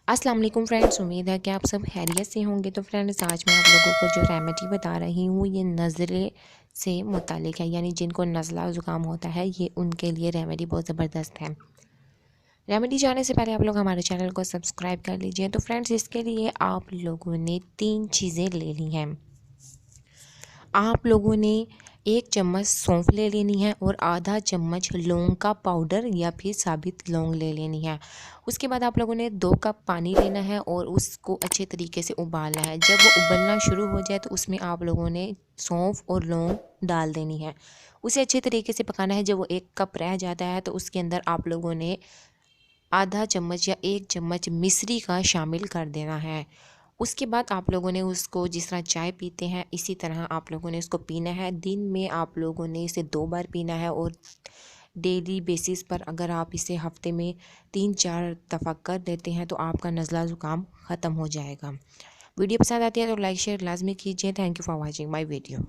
अस्सलाम वालेकुम फ्रेंड्स, उम्मीद है कि आप सब खैरियत से होंगे। तो फ्रेंड्स, आज मैं आप लोगों को जो रेमेडी बता रही हूँ ये नज़ले से मुतालिक है, यानी जिनको नज़ला ज़ुकाम होता है ये उनके लिए रेमेडी बहुत ज़बरदस्त है। रेमेडी जाने से पहले आप लोग हमारे चैनल को सब्सक्राइब कर लीजिए। तो फ्रेंड्स, इसके लिए आप लोगों ने 3 चीज़ें ले ली हैं। आप लोगों ने 1 चम्मच सौंफ ले लेनी है और आधा चम्मच लौंग का पाउडर या फिर साबित लौंग ले लेनी है। उसके बाद आप लोगों ने 2 कप पानी लेना है और उसको अच्छे तरीके से उबालना है। जब वो उबलना शुरू हो जाए तो उसमें आप लोगों ने सौंफ और लौंग डाल देनी है। उसे अच्छे तरीके से पकाना है। जब वो 1 कप रह जाता है तो उसके अंदर आप लोगों ने आधा चम्मच या 1 चम्मच मिश्री का शामिल कर देना है। उसके बाद आप लोगों ने उसको जिस तरह चाय पीते हैं इसी तरह आप लोगों ने इसको पीना है। दिन में आप लोगों ने इसे 2 बार पीना है और डेली बेसिस पर अगर आप इसे हफ्ते में 3-4 दफ़ा कर देते हैं तो आपका नज़ला ज़ुकाम ख़त्म हो जाएगा। वीडियो पसंद आती है तो लाइक शेयर लाजमी कीजिए। Thank you for watching my video.